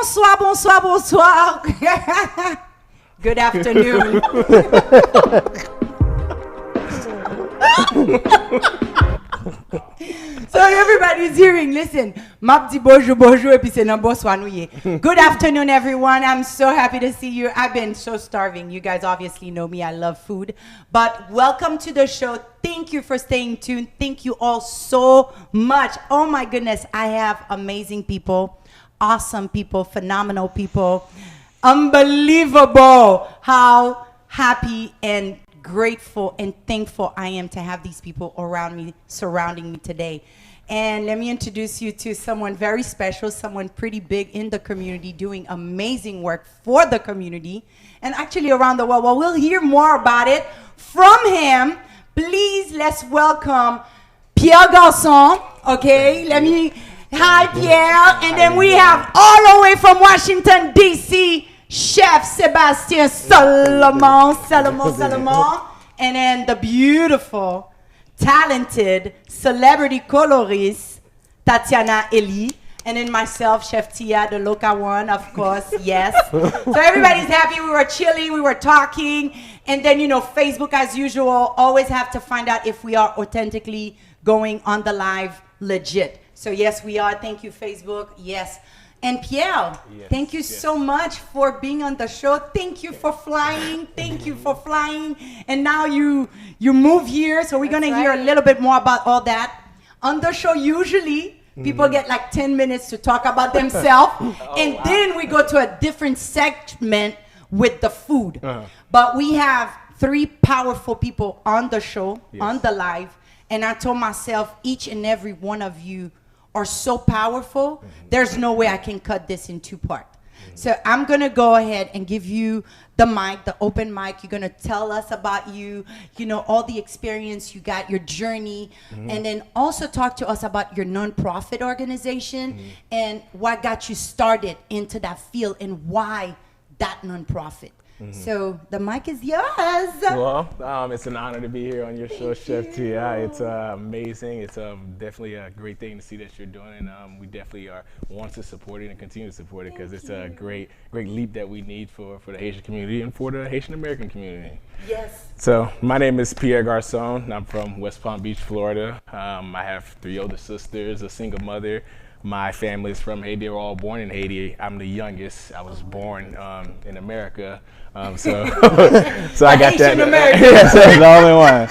Bonsoir, bonsoir, bonsoir. Good afternoon. So everybody's hearing, listen, map di bonjour, bonjour, et puis c'est nan bonsoir nou ye. Good afternoon, everyone. I'm so happy to see you. I've been so starving. You guys obviously know me. I love food. But welcome to the show. Thank you for staying tuned. Thank you all so much. Oh my goodness, I have amazing people, awesome people, phenomenal people. Unbelievable how happy and grateful and thankful I am to have these people around me, surrounding me today. And let me introduce you to someone very special, someone pretty big in the community, doing amazing work for the community and actually around the world. Well, we'll hear more about it from him. Please, let's welcome Pierre Garcon. Okay, hi Pierre. And then we have all the way from Washington, D.C., Chef Sebastien, Salomon. And then the beautiful, talented, celebrity colorist, Tatiana, Elie. And then myself, Chef Thia, the local one, of course, yes. So everybody's happy. We were chilling, we were talking. And then, you know, Facebook, as usual, always have to find out if we are authentically going on the live legit. So yes, we are. Thank you, Facebook. Yes. And Pierre, thank you so much for being on the show. Thank you for flying. Thank you for flying. And now you move here, so we're going to hear a little bit more about all that. On the show, usually, people get like 10 minutes to talk about themselves. Then we go to a different segment with the food. But we have three powerful people on the show, on the live. And I told myself, each and every one of you are so powerful, there's no way I can cut this in two parts. So I'm going to go ahead and give you the mic, the open mic. You're going to tell us about you, you know, all the experience you got, your journey, and then also talk to us about your nonprofit organization and what got you started into that field and why that nonprofit. So the mic is yours. Well, it's an honor to be here on your show, Chef Thia. It's amazing. It's definitely a great thing to see that you're doing, and we definitely want to support it and continue to support it because it's a great leap that we need for the Haitian community and for the Haitian American community. Yes. So my name is Pierre Garcon. I'm from West Palm Beach, Florida. I have 3 older sisters, a single mother. My family is from Haiti. They were all born in Haiti. I'm the youngest. I was born in America. So I got that. Yes, that's the only one.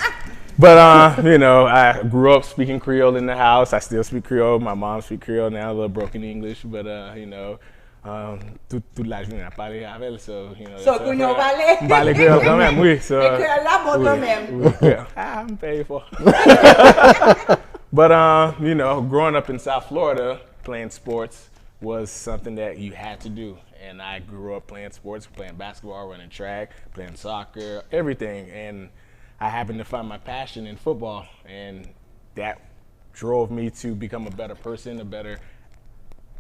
But, you know, I grew up speaking Creole in the house. I still speak Creole. My mom speaks Creole now, a little broken English. But, you know, toute la journée à parler avec, so, you know. So, vous nous parlez? Parler Creole quand même, oui. So, Creole là, bon quand même. I'm paid for. But, you know, growing up in South Florida, playing sports was something that you had to do. And I grew up playing sports, playing basketball, running track, playing soccer, everything. And I happened to find my passion in football. And that drove me to become a better person, a better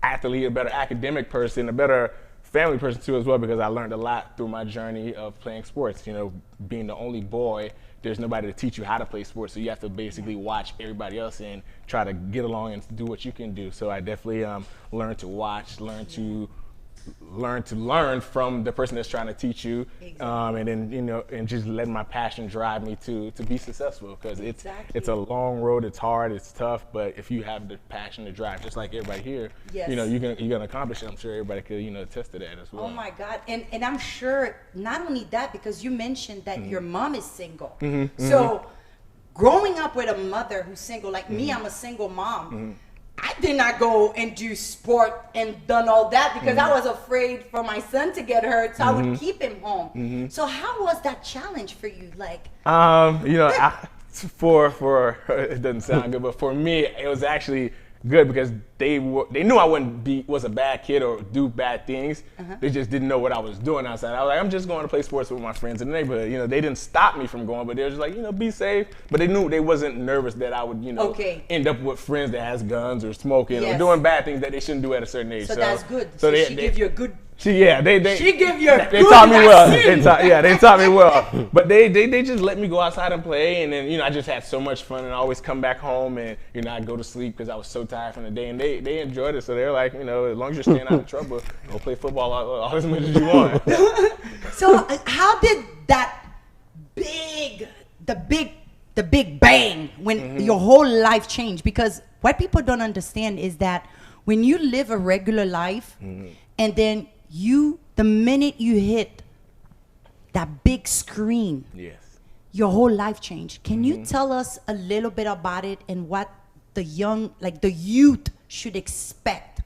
athlete, a better academic person, a better family person too as well, because I learned a lot through my journey of playing sports. You know, being the only boy, there's nobody to teach you how to play sports, so you have to basically watch everybody else and try to get along and do what you can do. So I definitely learned to watch, learn to learn from the person that's trying to teach you, and then, you know, and just letting my passion drive me to be successful, because it's a long road, it's hard, it's tough, but if you have the passion to drive, just like everybody here, you know, you're gonna accomplish it. I'm sure everybody could, you know, attest to that as well. Oh my God, and I'm sure not only that, because you mentioned that your mom is single, so growing up with a mother who's single, like me, I'm a single mom. I did not go and do sport and done all that because I was afraid for my son to get hurt, so I would keep him home. So how was that challenge for you? Like, you know, for it doesn't sound good, but for me, it was actually good because they knew I was a bad kid or do bad things. They just didn't know what I was doing outside. I was like, I'm just going to play sports with my friends in the neighborhood. You know, they didn't stop me from going, but they were just like, you know, be safe. But they knew they wasn't nervous that I would, you know, end up with friends that has guns or smoking or doing bad things that they shouldn't do at a certain age. So that's good. So they give you a good She give you a they good taught me well. vaccine. They taught me well. But they just let me go outside and play, and then I just had so much fun, and I always come back home and I'd go to sleep because I was so tired from the day, and they enjoyed it. So they're like, as long as you're staying out of trouble, go play football all as much as you want. So how did that the big bang when your whole life changed? Because what people don't understand is that when you live a regular life and then the minute you hit that big screen, your whole life changed. Can you tell us a little bit about it and what the youth should expect?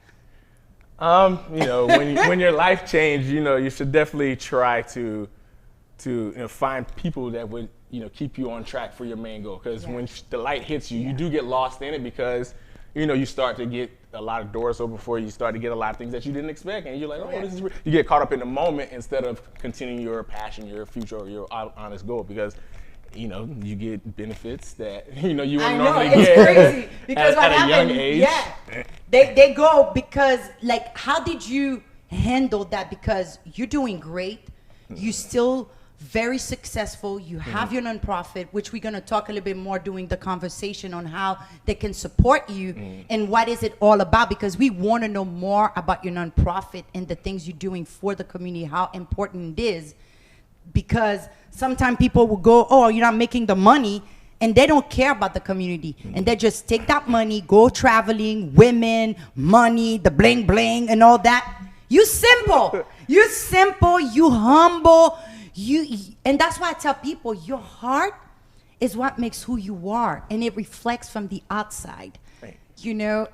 When your life changed, you should definitely try to find people that would keep you on track for your main goal. Because when the light hits you, you do get lost in it because you start to get a lot of doors open for you. You start to get a lot of things that you didn't expect, and you're like, this is real. You get caught up in the moment instead of continuing your passion, your future, or your honest goal, because you get benefits that you wouldn't normally get. It's crazy because what at a young happened? age. Yeah, they go because how did you handle that? Because you're doing great, you still very successful. You have your nonprofit, which we're going to talk a little bit more during the conversation on how they can support you and what is it all about, because we want to know more about your nonprofit and the things you're doing for the community, how important it is. Because sometimes people will go, oh, you're not making the money, and they don't care about the community, and they just take that money, go traveling, women, money, the bling bling and all that. You simple, you humble. And that's why I tell people, your heart is what makes who you are, and it reflects from the outside. Right.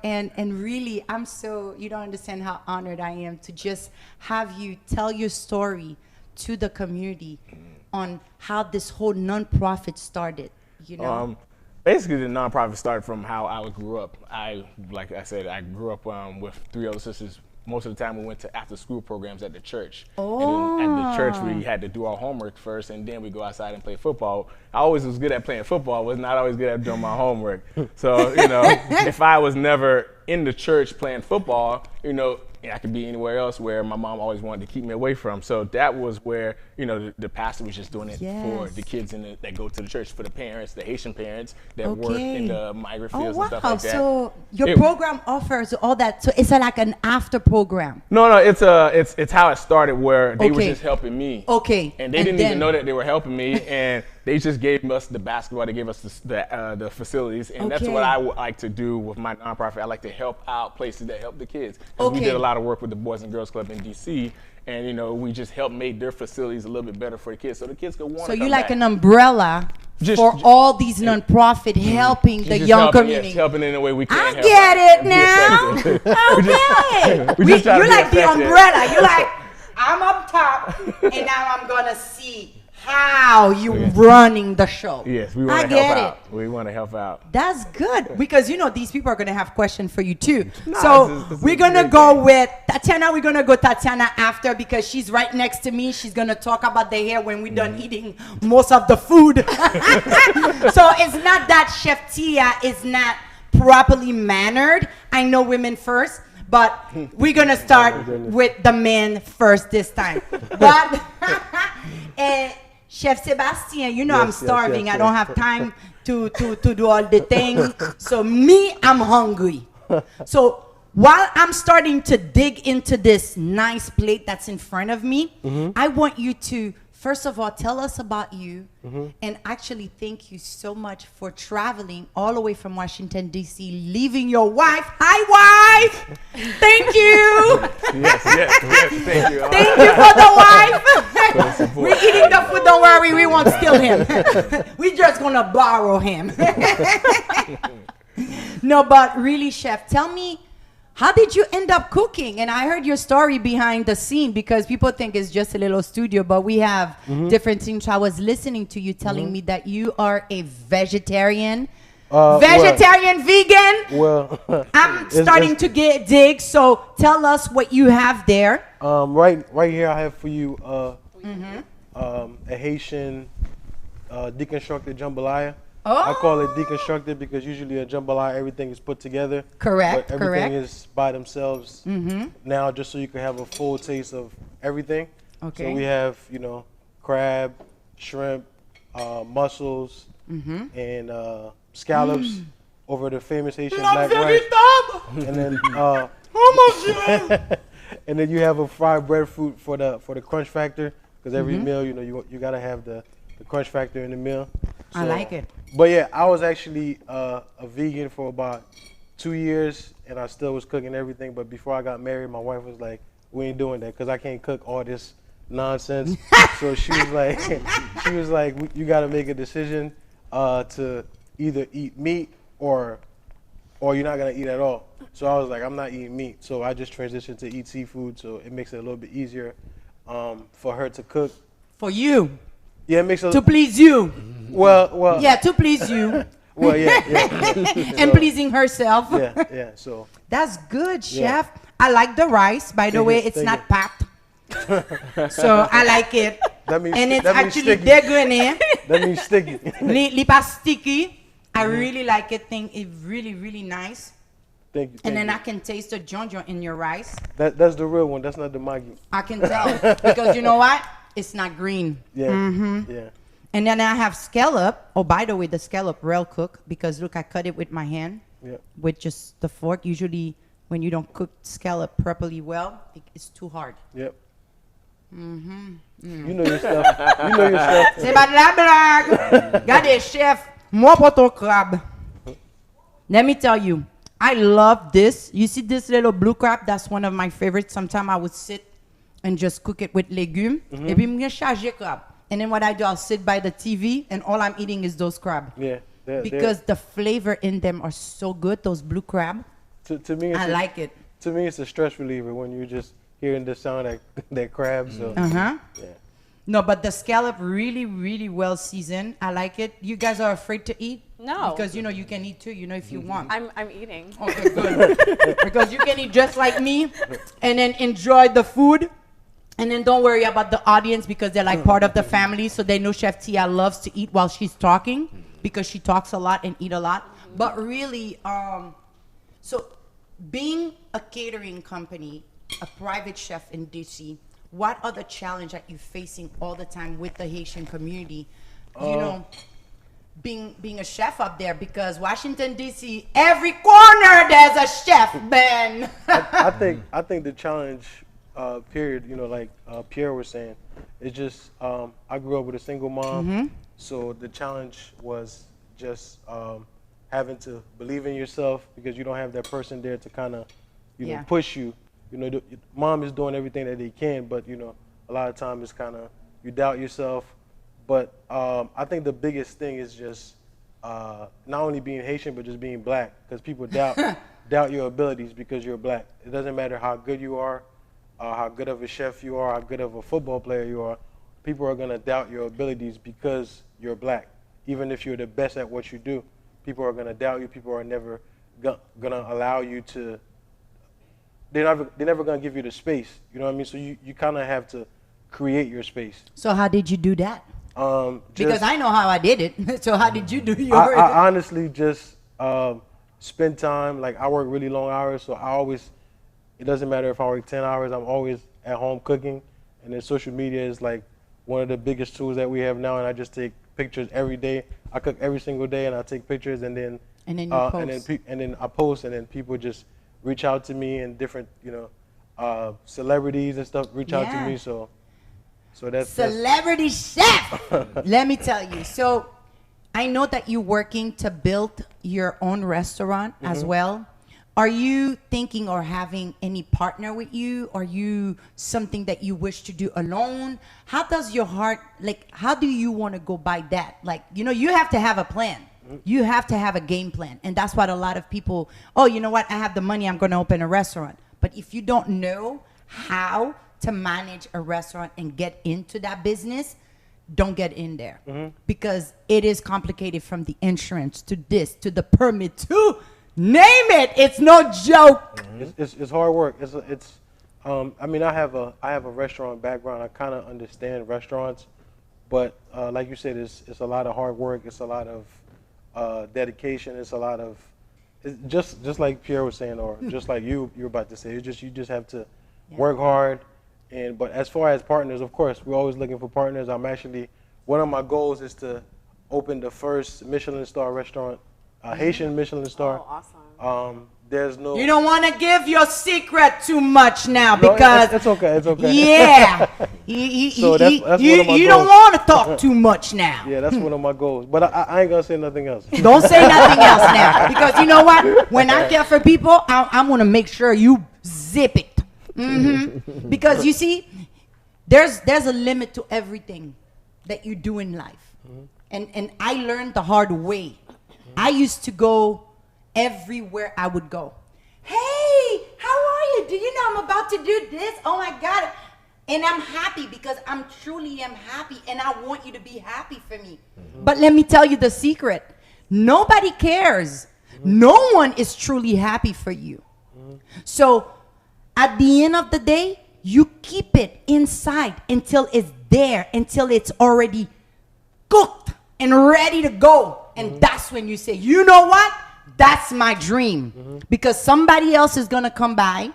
And really, I'm so, you don't understand how honored I am to just have you tell your story to the community on how this whole nonprofit started. Basically, the nonprofit started from how I grew up. Like I said, I grew up with 3 other sisters. Most of the time we went to after school programs at the church. And then at the church we had to do our homework first, and then we go outside and play football. I always was good at playing football, was not always good at doing my homework. So, if I was never in the church playing football, I could be anywhere else where my mom always wanted to keep me away from. So that was where, the pastor was just doing it for the kids that go to the church, for the parents, the Haitian parents that work in the migrant fields and stuff like that. So your program offers all that. So it's like an after program. No, it's how it started, where they were just helping me. Okay. And they didn't even know that they were helping me, and they just gave us the basketball. They gave us the facilities, and that's what I would like to do with my nonprofit. I like to help out places that help the kids. We did a lot of work with the Boys and Girls Club in DC, and we just helped make their facilities a little bit better for the kids, so the kids could want to come back. So you're like an umbrella for all these nonprofit helping the young community. Yes, helping in the way we can. I get it now. Okay. You're like the umbrella. You're like, I'm up top, and now I'm gonna see how you running the show. Yes, we want to help out. We want to help out. That's good, because these people are gonna have questions for you too. So we're gonna go with Tatiana. We're gonna go Tatiana after, because she's right next to me. She's gonna talk about the hair when we're done eating most of the food. So it's not that Chef Thia is not properly mannered. I know women first, but we're gonna start with the men first this time. But Chef Sebastien, I'm starving. I don't have time to do all the things. So I'm hungry. So while I'm starting to dig into this nice plate that's in front of me, I want you to, first of all, tell us about you, and actually thank you so much for traveling all the way from Washington, D.C., leaving your wife. Hi, wife! Thank you! Yes, thank you. Thank you for the wife! We're eating the food, don't worry, we won't steal him. We're just gonna borrow him. No, but really, Chef, tell me, how did you end up cooking? And I heard your story behind the scene, because people think it's just a little studio, but we have different things. I was listening to you telling me that you are a vegetarian. Vegan? Well, I'm starting to get dig, so tell us what you have there. Right here I have for you a Haitian deconstructed jambalaya. I call it deconstructed because usually a jambalaya, everything is put together. Correct, but everything is by themselves now, just so you can have a full taste of everything. Okay. So we have, you know, crab, shrimp, mussels, and scallops over the famous Haitian black rice. And then and then you have a fried breadfruit for the crunch factor, because every meal, you know, you gotta have the crunch factor in the meal. So, I like it. But yeah, I was actually a vegan for about 2 years, and I still was cooking everything. But before I got married, my wife was like, "We ain't doing that, because I can't cook all this nonsense." So she was like, "You got to make a decision to either eat meat or you're not gonna eat at all." So I was like, "I'm not eating meat." So I just transitioned to eat seafood. So it makes it a little bit easier for her to cook. For you. Yeah, it makes it To please you. Well. Yeah, to please you. Well, yeah. And pleasing herself. Yeah. So that's good, Chef. Yeah. I like the rice. By the way, it's Thank not you. packed. So I like it. That means And it's that means actually sticky. dégrené. That means sticky. Li pas sticky. I really like it. Think it's really, really nice. Thank you. And then you. I can taste the jonjon in your rice. That's the real one. That's not the Maggi. I can tell. Because you know what? It's not green. Yeah. Yeah. And then I have scallop. Oh, by the way, the scallop real cook, because look, I cut it with my hand, with just the fork. Usually, when you don't cook scallop properly well, it's too hard. Yep. You know your stuff. You know your stuff. C'est pas de la blague. Regardez, chef, moi pour ton crabe. Let me tell you, I love this. You see this little blue crab? That's one of my favorites. Sometimes I would sit and just cook it with légumes. Et puis, je charge crab. And then what I do, I'll sit by the TV, and all I'm eating is those crab. Yeah. Because the flavor in them are so good, those blue crab. To me, I like it. To me, it's a stress reliever when you're just hearing the sound of that crab. So. Uh-huh. Yeah. No, but the scallop really, really well seasoned. I like it. You guys are afraid to eat? No. Because, you know, you can eat too, you know, if you want. I'm eating. Okay, good. Because you can eat just like me and then enjoy the food. And then don't worry about the audience, because they're like part of the family. So they know Chef Thia loves to eat while she's talking, because she talks a lot and eat a lot. But really, so being a catering company, a private chef in DC, what are the challenges that you're facing all the time with the Haitian community? You know, being a chef up there, because Washington DC, every corner there's a chef, Ben. I think the challenge, period, you know, like Pierre was saying, it's just I grew up with a single mom, so the challenge was just having to believe in yourself, because you don't have that person there to kind of, you know, push you. You know, mom is doing everything that they can, but you know, a lot of times it's kind of you doubt yourself. But I think the biggest thing is just not only being Haitian, but just being black, because people doubt your abilities because you're black. It doesn't matter how good you are, how good of a chef you are, how good of a football player you are. People are gonna doubt your abilities because you're black. Even if you're the best at what you do, people are gonna doubt you. People are never gonna allow you to. They're never gonna give you the space. You know what I mean? So you kind of have to create your space. So how did you do that? Because I know how I did it. So how did you do yours? I honestly just spend time. Like, I work really long hours, so it doesn't matter if I work 10 hours, I'm always at home cooking. And then social media is like one of the biggest tools that we have now, and I just take pictures every day. I cook every single day, and I take pictures, and then you post. and then I post, and then people just reach out to me, and different, you know, celebrities and stuff reach out to me. So that's celebrity chef. Let me tell you. So I know that you're working to build your own restaurant as well. Are you thinking or having any partner with you? Are you something that you wish to do alone? How does your heart, like, how do you want to go by that? Like, you know, you have to have a plan. You have to have a game plan. And that's what a lot of people, oh, you know what? I have the money. I'm going to open a restaurant. But if you don't know how to manage a restaurant and get into that business, don't get in there. Because it is complicated, from the insurance to this, to the permit, to name it. It's no joke. It's hard work. I mean, I have a restaurant background. I kind of understand restaurants, but like you said, it's a lot of hard work. It's a lot of dedication. It's a lot of, just like Pierre was saying, or just like you were about to say. You just have to work hard But as far as partners, of course, we're always looking for partners. One of my goals is to open the first Michelin star restaurant, Haitian Michelin star. Oh, awesome. There's no. You don't want to give your secret too much now No, because it's okay. It's okay. yeah, So that's one of my you don't goals. want to talk too much now. Yeah, that's one of my goals. But I ain't gonna say nothing else. Don't say nothing else now because you know what? When I care for people, I'm gonna make sure you zip it. Because you see, there's a limit to everything that you do in life, and I learned the hard way. I used to go everywhere I would go. Hey, how are you? Do you know I'm about to do this? Oh my God. And I'm happy because I'm truly am happy and I want you to be happy for me. But let me tell you the secret. Nobody cares. No one is truly happy for you. So at the end of the day, you keep it inside until it's there, until it's already cooked and ready to go. And that's when you say, you know what? That's my dream. Because somebody else is going to come by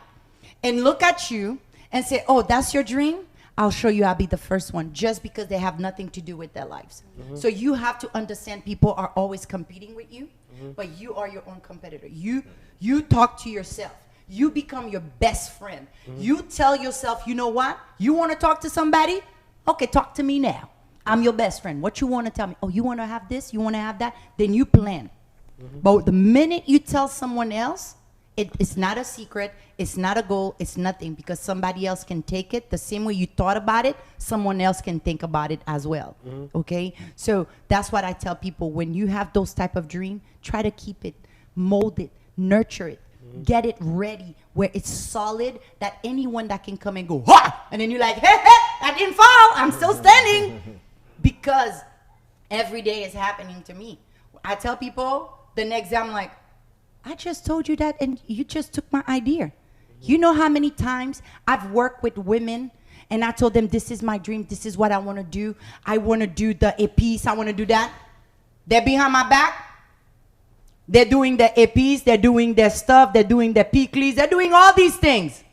and look at you and say, oh, that's your dream? I'll show you I'll be the first one, just because they have nothing to do with their lives. So you have to understand people are always competing with you, but you are your own competitor. You talk to yourself. You become your best friend. You tell yourself, you know what? You want to talk to somebody? Okay, talk to me now. I'm your best friend. What you want to tell me? Oh, you want to have this? You want to have that? Then you plan. But the minute you tell someone else, it's not a secret, it's not a goal, it's nothing, because somebody else can take it the same way you thought about it, someone else can think about it as well. Okay? So that's what I tell people. When you have those type of dream, try to keep it, mold it, nurture it, get it ready where it's solid, that anyone that can come and go, ha! And then you're like, hey, I didn't fall, I'm still standing. Because every day is happening to me. I tell people, the next day I'm like, I just told you that and you just took my idea. You know how many times I've worked with women and I told them, this is my dream, this is what I want to do. I want to do the épices, I want to do that. They're behind my back. They're doing the épices, they're doing their stuff, they're doing their pickles, they're doing all these things.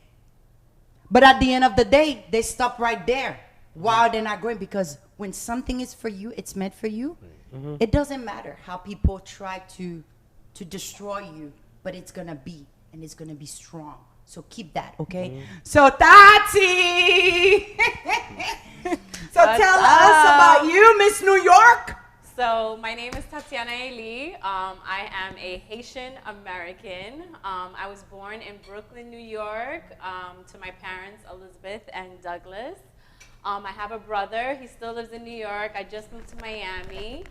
But at the end of the day, they stop right there while they're not going, because when something is for you, it's meant for you. It doesn't matter how people try to destroy you, but it's gonna be, and it's gonna be strong. So keep that, okay? So Tati, so tell us about you, Miss New York. So my name is Tatiana Elie. I am a Haitian American. I was born in Brooklyn, New York, to my parents, Elizabeth and Douglas. I have a brother. He still lives in New York. I just moved to Miami.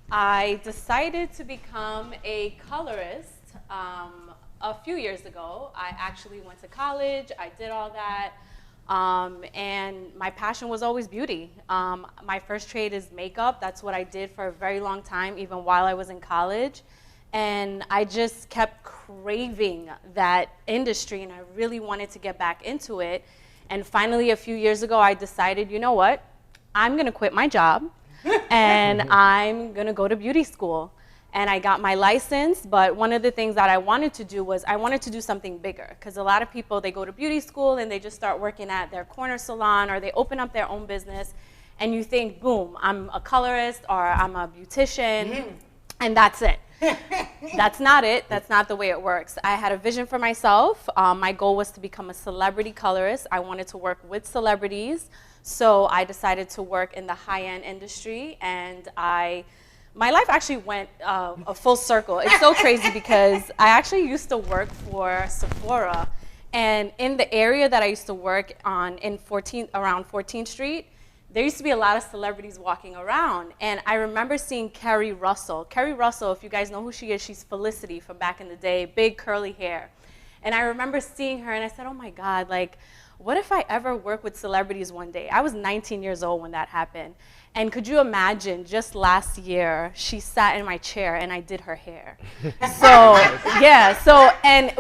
I decided to become a colorist a few years ago. I actually went to college. I did all that. And my passion was always beauty. My first trade is makeup. That's what I did for a very long time, even while I was in college. And I just kept craving that industry, and I really wanted to get back into it. And finally, a few years ago, I decided, you know what? I'm going to quit my job, and I'm going to go to beauty school. And I got my license, but one of the things that I wanted to do was I wanted to do something bigger, because a lot of people, they go to beauty school and they just start working at their corner salon, or they open up their own business, and you think, boom, I'm a colorist or I'm a beautician, and that's it. That's not it. That's not the way it works. I had a vision for myself. My goal was to become a celebrity colorist. I wanted to work with celebrities, so I decided to work in the high-end industry, and my life actually went a full circle. It's so crazy because I actually used to work for Sephora, and in the area that I used to work on around 14th Street, there used to be a lot of celebrities walking around, and I remember seeing Kerry Russell. Kerry Russell, if you guys know who she is, she's Felicity from back in the day, big curly hair. And I remember seeing her, and I said, oh my God, like, what if I ever work with celebrities one day? I was 19 years old when that happened. And could you imagine, just last year, she sat in my chair and I did her hair. So, yeah,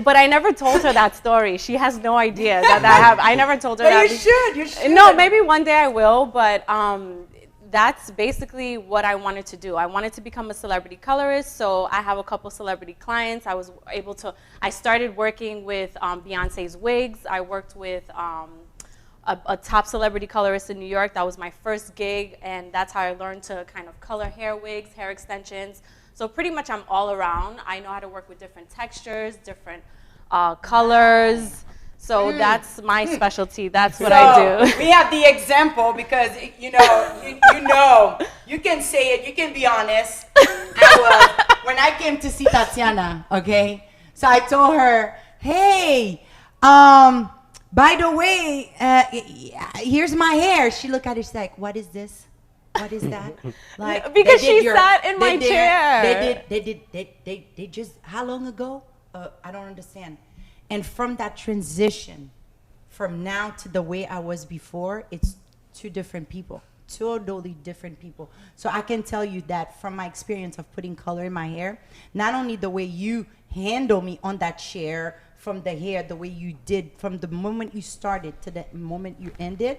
but I never told her that story. She has no idea that happened. I never told her that. You should. No, maybe one day I will, but that's basically what I wanted to do. I wanted to become a celebrity colorist, so I have a couple celebrity clients. I started working with Beyonce's wigs. I worked with a top celebrity colorist in New York. That was my first gig, and that's how I learned to kind of color hair wigs, hair extensions. So pretty much I'm all around. I know how to work with different textures, different colors. So that's my specialty. That's what I do. We have the example because, you know, you can say it, you can be honest. When I came to see Tatiana, okay, so I told her, hey, by the way, here's my hair. She looked at it, she's like, what is this? What is that? Like, because she sat in my chair. They just, how long ago? I don't understand. And from that transition, from now to the way I was before, it's two different people, totally different people. So I can tell you that from my experience of putting color in my hair, not only the way you handle me on that chair, from the hair, the way you did, from the moment you started to the moment you ended,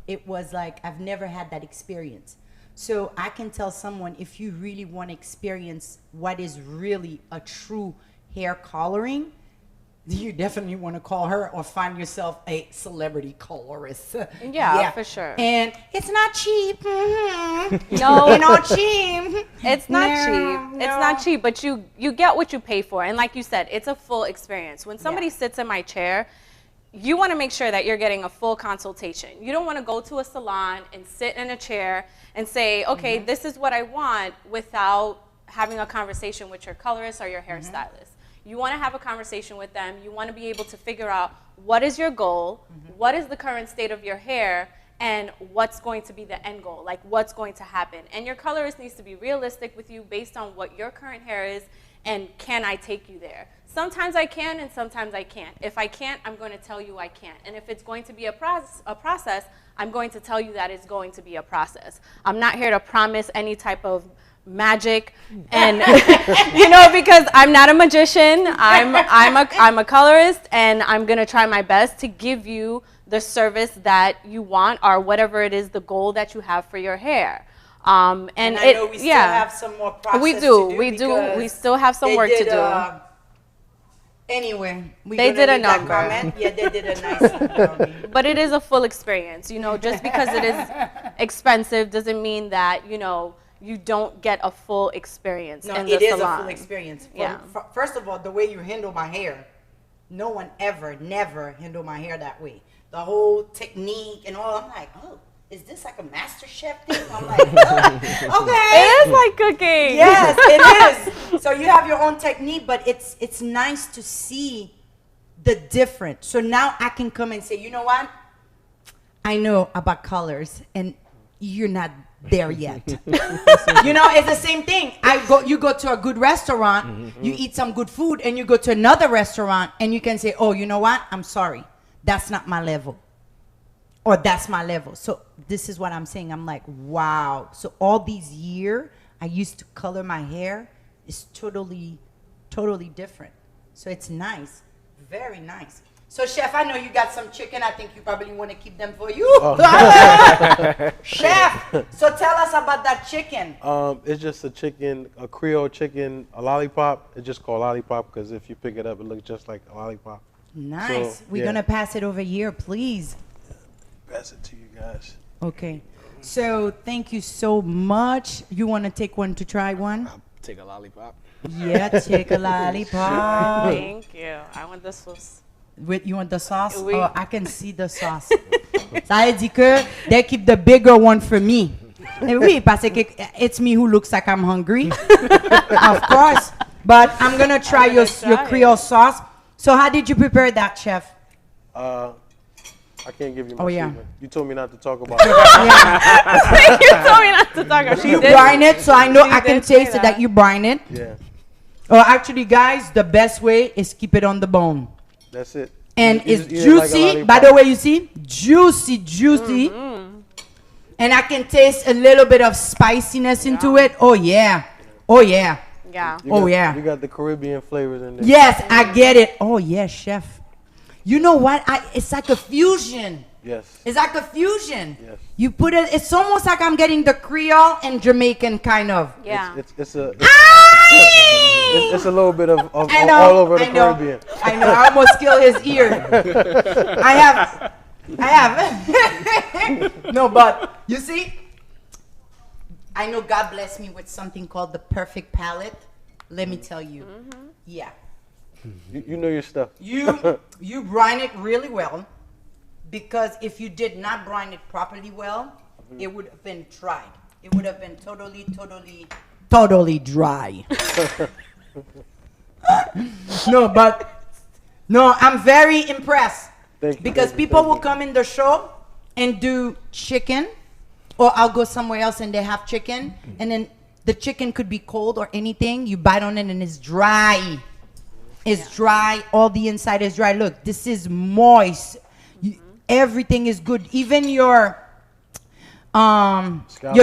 it was like, I've never had that experience. So I can tell someone, if you really want to experience what is really a true hair coloring, you definitely want to call her or find yourself a celebrity colorist. Yeah, for sure. And it's not cheap. Mm-hmm. No, it's not cheap. It's not cheap. It's not cheap, but you get what you pay for. And like you said, it's a full experience. When somebody sits in my chair, you want to make sure that you're getting a full consultation. You don't want to go to a salon and sit in a chair and say, okay, this is what I want, without having a conversation with your colorist or your hairstylist. You want to have a conversation with them. You want to be able to figure out what is your goal, what is the current state of your hair, and what's going to be the end goal, like what's going to happen. And your colorist needs to be realistic with you based on what your current hair is, and can I take you there? Sometimes I can and sometimes I can't. If I can't, I'm going to tell you I can't. And if it's going to be a process, I'm going to tell you that it's going to be a process. I'm not here to promise any type of magic, and because I'm not a magician. I'm a colorist, and I'm gonna try my best to give you the service that you want, or whatever it is, the goal that you have for your hair. And I know we still have some more process we do. We still have some work to do. Anyway, they did a number. Yeah, they did a nice But it is a full experience. Just because it is expensive doesn't mean that you don't get a full experience in the salon. It is a full experience. First of all, the way you handle my hair, no one never handled my hair that way. The whole technique and all, I'm like, oh, is this like a master chef thing? I'm like, oh, okay. It is like cooking. Yes, it is. So you have your own technique, but it's nice to see the difference. So now I can come and say, you know what? I know about colors, and you're not there yet. It's the same thing. You go to a good restaurant, you eat some good food, and you go to another restaurant and you can say, oh, you know what, I'm sorry, that's not my level, or that's my level. So this is what I'm saying. I'm like, wow. So all these years I used to color my hair is totally different. So it's nice, very nice. So, Chef, I know you got some chicken. I think you probably want to keep them for you. Chef, so tell us about that chicken. It's just a chicken, a Creole chicken, a lollipop. It's just called lollipop because if you pick it up, it looks just like a lollipop. Nice. So, We're going to pass it over here, please. Pass it to you guys. Okay. So, thank you so much. You want to take one to try one? I'll take a lollipop. Yeah, take a lollipop. Thank you. I want the sauce. You want the sauce? Oui. Oh, I can see the sauce. Ça veut dire que they keep the bigger one for me. Oui, parce que it's me who looks like I'm hungry. Of course. But I'm going to try your Creole sauce. So how did you prepare that, Chef? I can't give you my secret. You told me not to talk about it. You told me not to talk about it. You brine it, so I know I can taste it that you brine it. Yeah. Oh, actually, guys, the best way is keep it on the bone. That's it. And it's juicy. Like, by the way, you see? Juicy. And I can taste a little bit of spiciness into it. Oh, yeah. Yeah. You got the Caribbean flavors in there. Yes, I get it. Oh, yes, Chef. You know what? It's like a fusion. Yes. It's like a fusion. Yes. You put it, it's almost like I'm getting the Creole and Jamaican kind of. Yeah. It's a little bit of all over the Caribbean. I know. I almost killed his ear. I have. No, but you see, I know God blessed me with something called the perfect palate. Let me tell you. Yeah. You know your stuff. You brine it really well, because if you did not brine it properly well, it would have been dried. It would have been totally dry. No, I'm very impressed. Because people will come in the show and do chicken, or I'll go somewhere else and they have chicken, and then the chicken could be cold or anything. You bite on it and it's dry. It's dry. All the inside is dry. Look, this is moist. Everything is good. Even your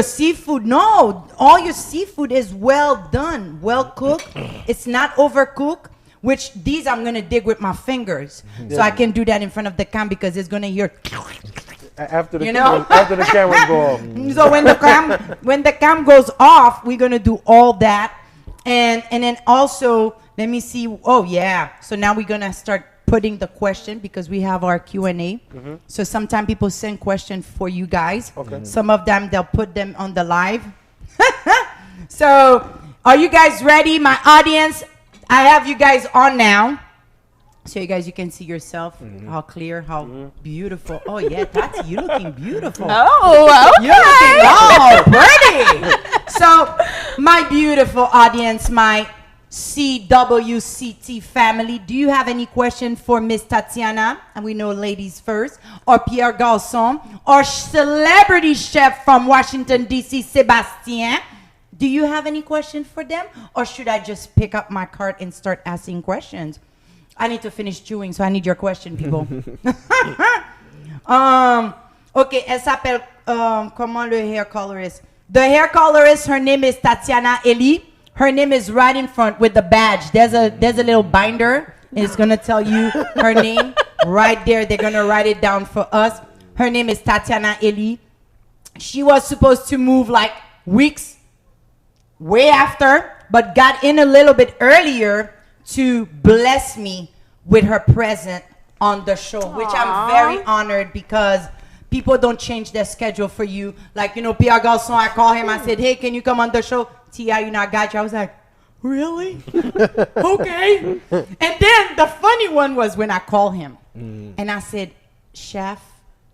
seafood. No, all your seafood is well done, well cooked. It's not overcooked. Which these I'm gonna dig with my fingers, so I can do that in front of the cam, because it's gonna hear. After the cameras go off. So when the cam goes off, we're gonna do all that, and then also let me see. Oh yeah. So now we're gonna start putting the question, because we have our Q&A. So sometimes people send questions for you guys. Okay. Some of them they'll put them on the live. So are you guys ready, my audience? I have you guys on now, so you can see yourself, how clear, how beautiful. Oh yeah, Tati, you looking beautiful. Oh, okay. You're looking pretty. So my beautiful audience, my CWCT family, do you have any question for Miss Tatiana? And we know ladies first, or Pierre Garcon, or celebrity chef from Washington, D.C., Sebastien? Do you have any question for them? Or should I just pick up my cart and start asking questions? I need to finish chewing, so I need your question, people. Okay, elle s'appelle, comment le hair colorist? The hair colorist, her name is Tatiana Elie. Her name is right in front with the badge. There's a little binder. It's going to tell you her name right there. They're going to write it down for us. Her name is Tatiana Elie. She was supposed to move like weeks way after, but got in a little bit earlier to bless me with her presence on the show, which I'm very honored, because people don't change their schedule for you. Like, Pierre Garcon, I call him, I said, hey, can you come on the show? Thia, I got you. I was like, really? Okay. And then the funny one was when I called him and I said, Chef,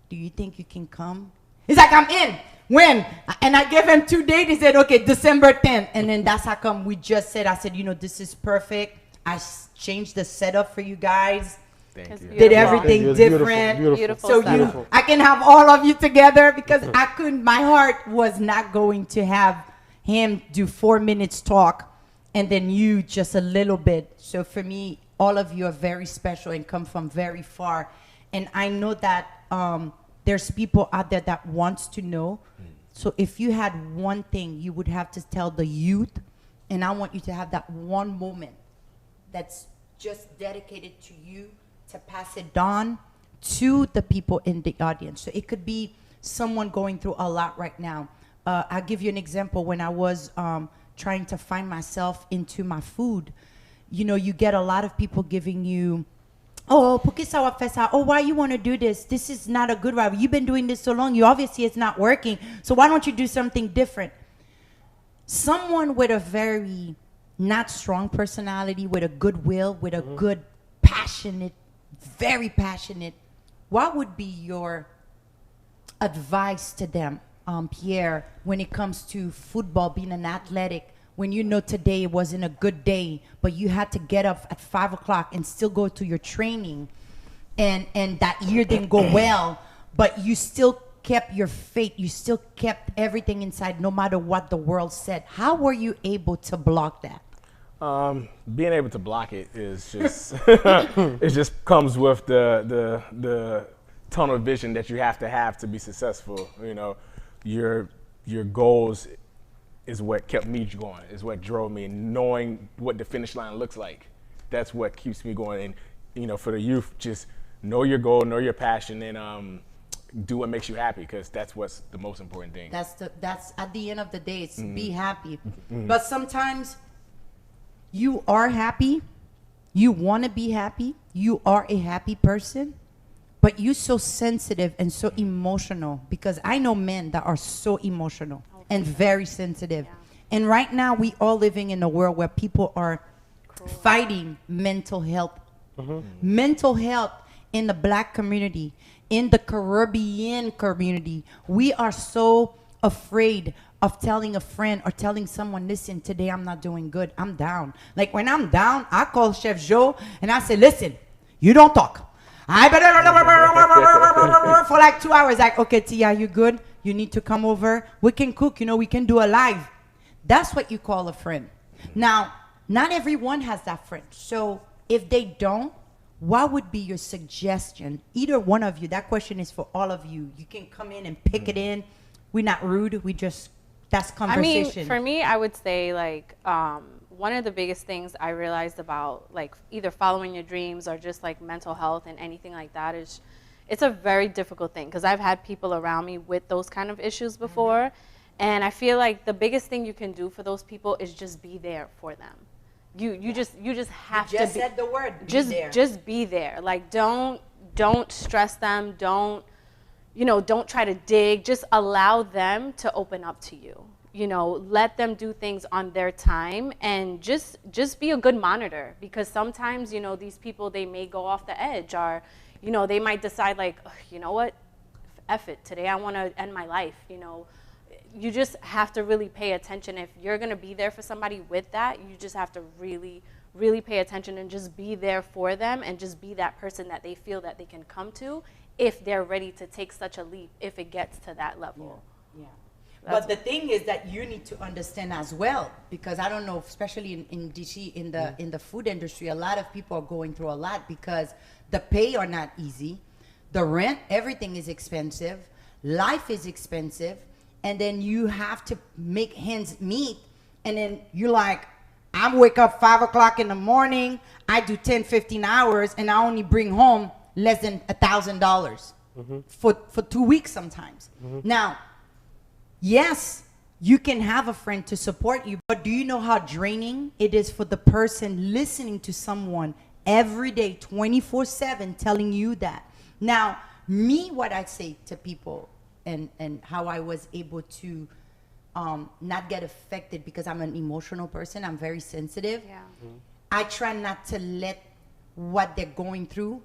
do you think you can come? He's like, I'm in. When? And I gave him 2 dates. He said, okay, December 10th. And then that's how come we just said, I said, this is perfect. I changed the setup for you guys. Thank you. Did everything different. Beautiful So I can have all of you together, because I couldn't, my heart was not going to have him do 4 minutes talk and then you just a little bit. So for me, all of you are very special and come from very far. And I know that there's people out there that wants to know. So if you had one thing you would have to tell the youth, and I want you to have that one moment that's just dedicated to you, to pass it on to the people in the audience. So it could be someone going through a lot right now. I'll give you an example. When I was trying to find myself into my food, you get a lot of people giving you, oh, por que ça va faire ça? Oh, why you want to do this? This is not a good route. You've been doing this so long. You obviously it's not working. So why don't you do something different? Someone with a very not strong personality, with a good will, with a good passionate, very passionate, what would be your advice to them, Pierre, when it comes to football, being an athletic? When today wasn't a good day, but you had to get up at 5 o'clock and still go to your training, and that year didn't go well, but you still kept your faith, you still kept everything inside no matter what the world said. How were you able to block that? Being able to block it is just, it just comes with the tunnel vision that you have to be successful. Your goals is what kept me going, is what drove me, and knowing what the finish line looks like. That's what keeps me going. And, for the youth, just know your goal, know your passion, and do what makes you happy, because that's what's the most important thing. That's at the end of the day, it's be happy. But sometimes you are happy, you want to be happy, you are a happy person, but you're so sensitive and so emotional, because I know men that are so emotional and very sensitive. And right now we are living in a world where people are fighting mental health. Mental health in the Black community, in the Caribbean community, we are so afraid of telling a friend or telling someone, listen, today I'm not doing good, I'm down. Like when I'm down, I call Chef Joe and I say, listen, you don't talk. I better for like 2 hours. Like, okay, Tia, you good? You need to come over. We can cook, you know, we can do a live. That's what you call a friend. Now, not everyone has that friend. So if they don't, what would be your suggestion? Either one of you, that question is for all of you. You can come in and pick it in. We're not rude. We just, that's conversation. I mean, for me, I would say like, one of the biggest things I realized about like either following your dreams or just like mental health and anything like that is it's a very difficult thing, because I've had people around me with those kind of issues before. And I feel like the biggest thing you can do for those people is just be there for them. You just have to be. Just said the word. Just be there. Like don't stress them. Don't try to dig. Just allow them to open up to you. You know, let them do things on their time, and just be a good monitor, because sometimes, you know, these people, they may go off the edge, or, you know, they might decide like, you know what, F it, today I want to end my life, you know. You just have to really pay attention. If you're going to be there for somebody with that, you just have to really, really pay attention and just be there for them, and just be that person that they feel that they can come to if they're ready to take such a leap, if it gets to that level. Yeah. But the thing is that you need to understand as well, because I don't know, especially in DC, in the food industry, a lot of people are going through a lot because the pay are not easy, the rent, everything is expensive, life is expensive, and then you have to make ends meet, and then you're like, I wake up 5 o'clock in the morning, I do 10, 15 hours, and I only bring home less than $1,000 for 2 weeks sometimes. Now, yes, you can have a friend to support you, but do you know how draining it is for the person listening to someone every day, 24/7, telling you that? Now, me, what I say to people, and how I was able to not get affected, because I'm an emotional person, I'm very sensitive. Yeah. I try not to let what they're going through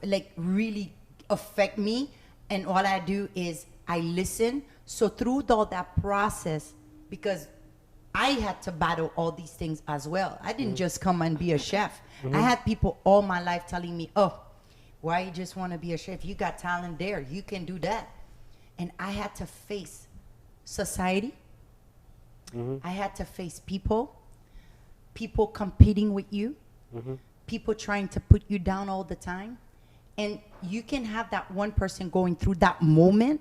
like really affect me, and all I do is I listen. So through all that process, because I had to battle all these things as well. I didn't just come and be a chef. I had people all my life telling me, oh, why you just want to be a chef? You got talent there. You can do that. And I had to face society. I had to face people competing with you, people trying to put you down all the time. And you can have that one person going through that moment.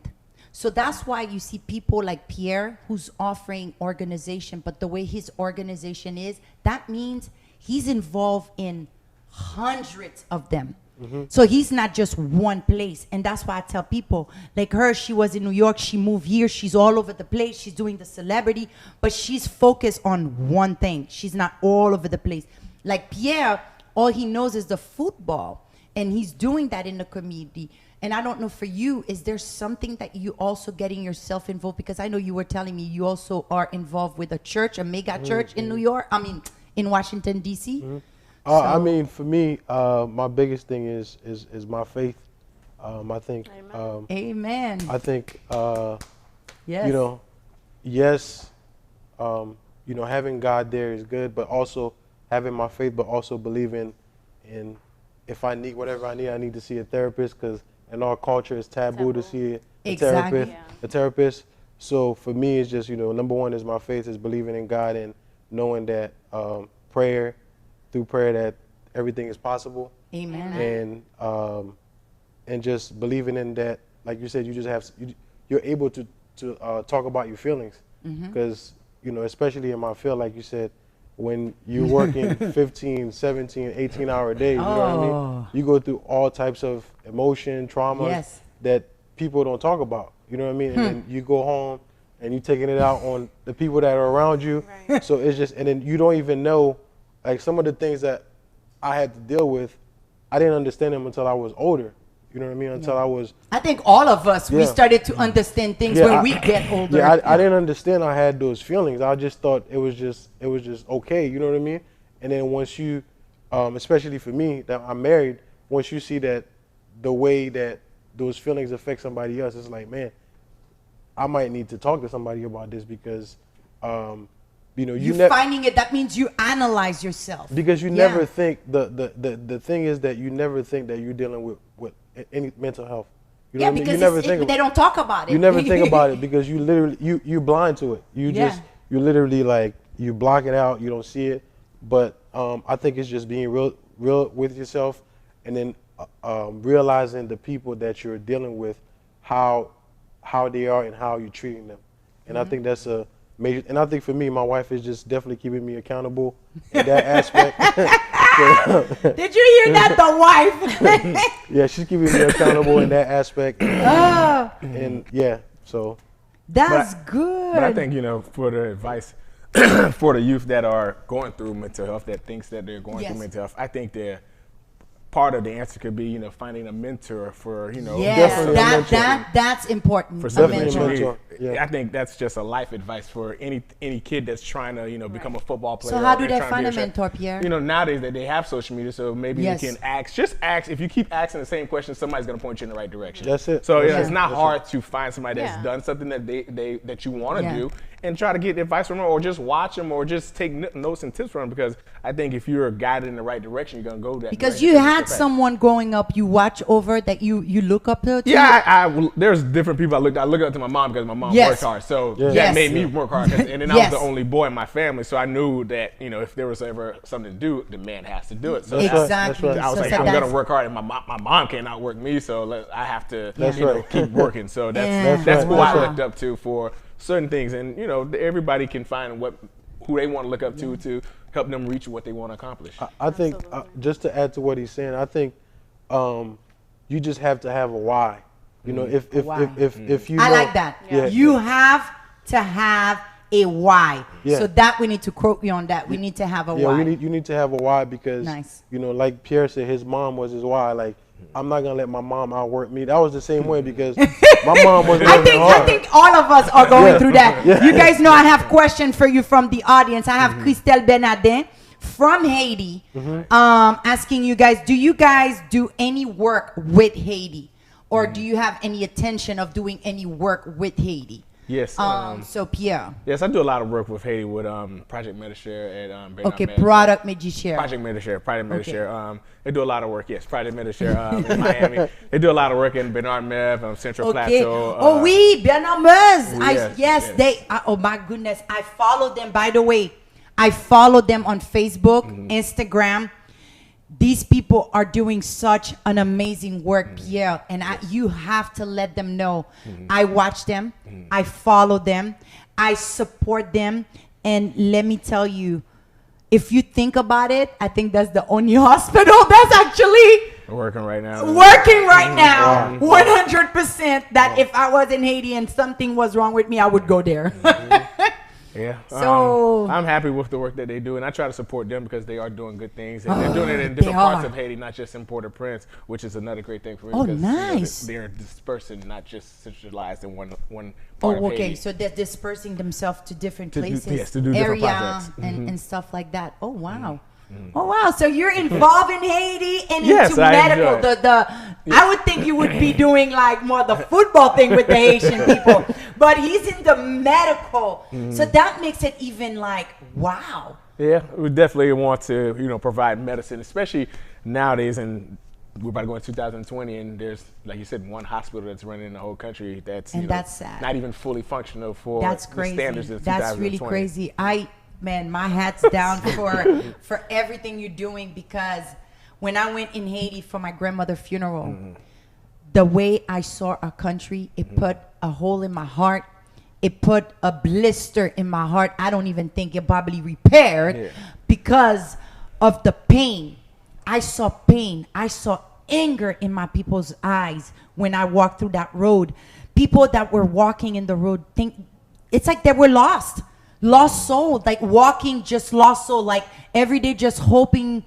So that's why you see people like Pierre, who's offering organization, but the way his organization is, that means he's involved in hundreds of them. So he's not just one place. And that's why I tell people, like her, she was in New York, she moved here, she's all over the place, she's doing the celebrity, but she's focused on one thing. She's not all over the place. Like Pierre, all he knows is the football, and he's doing that in the community. And I don't know for you, is there something that you also getting yourself involved? Because I know you were telling me you also are involved with a church, a mega church in New York, in Washington, D.C. I mean, for me, my biggest thing is my faith. I think. Amen. I think. Yes. You know, yes. You know, having God there is good, but also having my faith, but also believing in, if I need whatever I need to see a therapist, because in our culture it's taboo to see a therapist. Yeah. A therapist. So for me, it's just, you know, number one is my faith, is believing in God and knowing that through prayer that everything is possible. Amen. And just believing in that, like you said, you just have, you're able to talk about your feelings, because you know, especially in my field, like you said, when you're working 15, 17, 18-hour days, you know what I mean? You go through all types of emotion, trauma that people don't talk about, you know what I mean? And then you go home and you're taking it out on the people that are around you. Right. So it's just, and then you don't even know, like some of the things that I had to deal with, I didn't understand them until I was older. You know what I mean? Until I was. I think all of us, we started to understand things when we get older. Yeah, I didn't understand I had those feelings. I just thought it was just okay. You know what I mean? And then once you, especially for me, that I'm married, once you see that the way that those feelings affect somebody else, it's like, man, I might need to talk to somebody about this because, you know, you're finding it. That means you analyze yourself. Because you never think the thing is that you never think that you're dealing with any mental health. You know what I mean? You never think they don't talk about it. You never think about it because you literally you blind to it. You you literally like you block it out. You don't see it. But I think it's just being real with yourself, and then realizing the people that you're dealing with, how they are and how you're treating them. And I think that's a major. And I think for me, my wife is just definitely keeping me accountable in that aspect. Did you hear that, the wife? Yeah, she's keeping me accountable in that aspect. And yeah, so. That's good. But I think, you know, for the advice for the youth that are going through mental health, that thinks that they're going through mental health, I think they're part of the answer could be, you know, finding a mentor for, you know. Yes, that's important. For a mentor. Yeah. I think that's just a life advice for any kid that's trying to, you know, become a football player. So how do they find a mentor, Pierre? You know, nowadays that they have social media, so maybe you can just ask. If you keep asking the same question, somebody's going to point you in the right direction. That's it. So it's not hard to find somebody that's done something that that you want to do, and try to get advice from them, or just watch them, or just take notes and tips from them. Because I think if you're guided in the right direction, you're going to go that. Because you had someone growing up you watch over that you look up to. Yeah, there's different people I look up to my mom because my mom worked hard. So that made me work hard. And then I was the only boy in my family. So I knew that, you know, if there was ever something to do, the man has to do it. So exactly. I was like, I'm going to work hard. And my mom can't outwork me. So I have to keep working. So that's who I looked up to for certain things. And, you know, everybody can find who they want to look up to help them reach what they want to accomplish. I think, just to add to what he's saying, I think you just have to have a why. You know, if you know, I like that. Yeah. You have to have a why. Yeah. So that we need to quote you on that. We need to have a why. Yeah, you need to have a why because, you know, like Pierre said, his mom was his why. Like, I'm not going to let my mom outwork me. That was the same way because my mom wasn't working hard. I think all of us are going through that. You guys know I have questions for you from the audience. I have Christelle Bernardin from Haiti asking you guys, do you guys do any work with Haiti? Or do you have any intention of doing any work with Haiti? Yes. So Pierre. Yes, I do a lot of work with Haiti with Project Medishare at Project Medishare. Project Medishare. They do a lot of work. Yes, Project Medishare in Miami. They do a lot of work in Bernard Mev, Central Plateau. Bernard Mev. Yes. They. Oh my goodness, I follow them. By the way, I follow them on Facebook, Instagram. These people are doing such an amazing work, Pierre, and you have to let them know. I watch them, I follow them, I support them, and let me tell you, if you think about it, I think that's the only hospital that's actually working right now. 100% that if I was in Haiti and something was wrong with me, I would go there. Yeah, so I'm happy with the work that they do, and I try to support them because they are doing good things, and they're doing it in different parts of Haiti, not just in Port-au-Prince, which is another great thing for me. Because, nice! You know, they're dispersing, not just centralized in one part of Haiti. So they're dispersing themselves to different places, to do different projects, and stuff like that. Oh wow! Oh wow! So you're involved in Haiti and into medical. I would think you would be doing like more the football thing with the Haitian people, but he's in the medical. So that makes it even like wow. Yeah, we definitely want to provide medicine, especially nowadays, and we're about to go in 2020, and there's, like you said, one hospital that's running in the whole country that's that's sad. Not even fully functional for the standards of 2020. That's really crazy. Man, my hat's down for everything you're doing, because when I went in Haiti for my grandmother's funeral, the way I saw our country, it put a hole in my heart. It put a blister in my heart. I don't even think it probably repaired because of the pain. I saw pain. I saw anger in my people's eyes when I walked through that road. People that were walking in the road, it's like they were lost soul, like walking just lost soul, like every day just hoping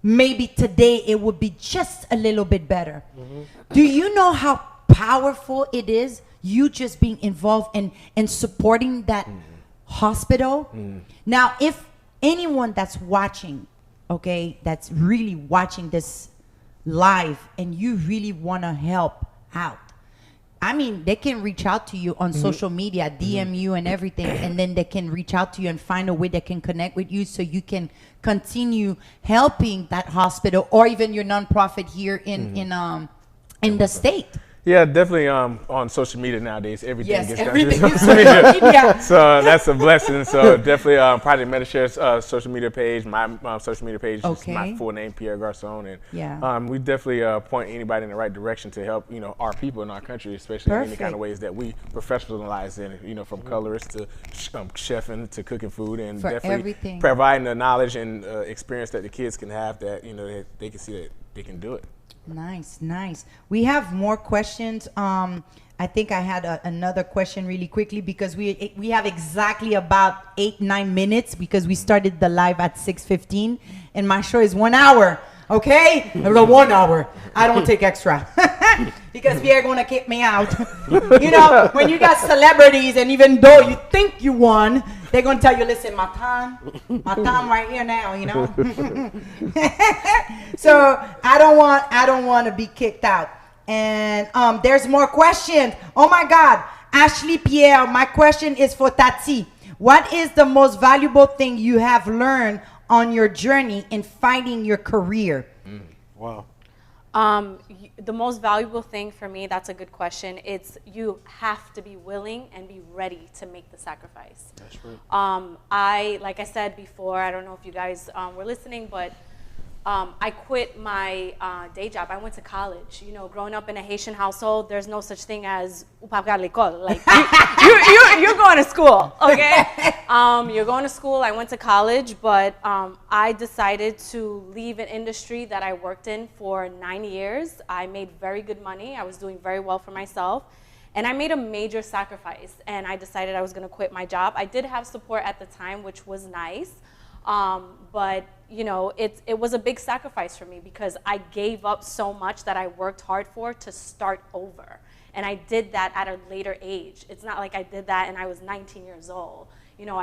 maybe today it would be just a little bit better. Do you know how powerful it is, you just being involved in supporting that hospital? Now, if anyone that's watching, okay, that's really watching this live and you really want to help out, I mean, they can reach out to you on social media, DM you and everything, and then they can reach out to you and find a way they can connect with you so you can continue helping that hospital or even your nonprofit here in the state. Yeah, definitely on social media nowadays. Everything gets done everything through is social media. social media. So that's a blessing. So definitely Project Medishare's social media page, my social media page is my full name, Pierre Garcon. And we definitely point anybody in the right direction to help, our people in our country, especially in any kind of ways that we professionalize in, from colorist to chefing to cooking food, and definitely providing the knowledge and experience that the kids can have that, that they can see that they can do it. Nice, nice. We have more questions. I think I had another question really quickly because we have exactly about 8-9 minutes because we started the live at 6:15 and my show is 1 hour. Okay, 1 hour. I don't take extra because Pierre gonna kick me out. When you got celebrities and even though you think you won, they're gonna tell you, listen, my time right here now. So I don't want to be kicked out. And there's more questions. Oh my God, Ashley Pierre, my question is for Tati. What is the most valuable thing you have learned on your journey in finding your career? Wow. The most valuable thing for me, that's a good question. It's you have to be willing and be ready to make the sacrifice. That's right. Like I said before, I don't know if you guys were listening, but I quit my day job. I went to college. Growing up in a Haitian household, there's no such thing as l'école. Like you're going to school, okay? You're going to school. I went to college, but I decided to leave an industry that I worked in for 9 years. I made very good money. I was doing very well for myself. And I made a major sacrifice, and I decided I was going to quit my job. I did have support at the time, which was nice. But it was a big sacrifice for me because I gave up so much that I worked hard for to start over. And I did that at a later age. It's not like I did that and I was 19 years old.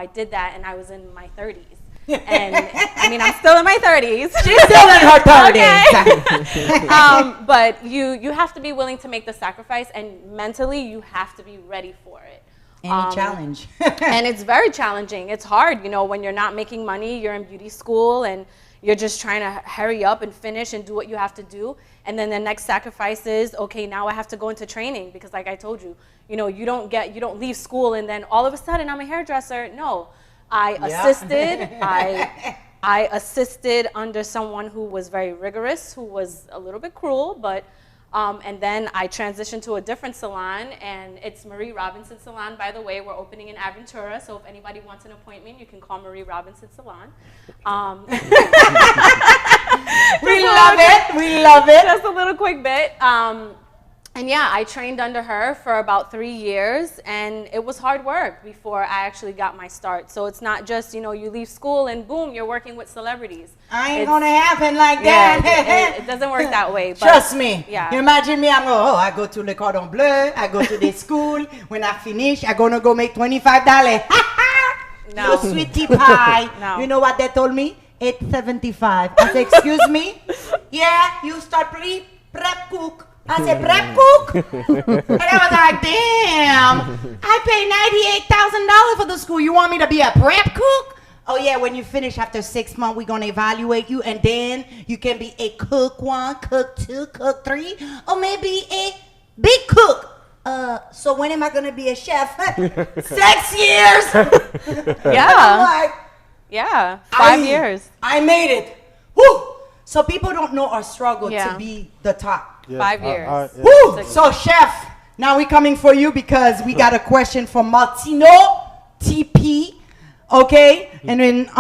I did that and I was in my 30s. And I mean, I'm still in my 30s. She's still in her 30s. Okay. But you have to be willing to make the sacrifice, and mentally you have to be ready for it. Any challenge. And it's very challenging. It's hard, when you're not making money, you're in beauty school and you're just trying to hurry up and finish and do what you have to do. And then the next sacrifice is, okay, now I have to go into training because like I told you, you don't leave school and then all of a sudden I'm a hairdresser. No, I assisted under someone who was very rigorous, who was a little bit cruel, but and then I transitioned to a different salon, and it's Marie Robinson Salon, by the way. We're opening in Aventura, so if anybody wants an appointment, you can call Marie Robinson Salon. We love it. Just a little quick bit. And yeah, I trained under her for about 3 years, and it was hard work before I actually got my start. So it's not just, you leave school and boom, you're working with celebrities. Ain't gonna happen like that. It doesn't work that way. But trust me. Yeah. You imagine me, I go to Le Cordon Bleu, I go to the school. When I finish, I'm gonna go make $25. No. Sweet tea pie. No. You know what they told me? $8.75. I said, excuse me? Yeah, you start prep cook. I said, prep cook? And I was like, damn, I paid $98,000 for the school. You want me to be a prep cook? Oh, yeah, when you finish after 6 months, we're going to evaluate you. And then you can be a cook 1, cook 2, cook 3, or maybe a big cook. So when am I going to be a chef? 6 years. Yeah. I'm like, yeah, 5 years. I made it. Woo! So people don't know our struggle to be the top. Yeah, 5 years. Woo! So chef, now we're coming for you because we got a question from Martino TP. Okay? And then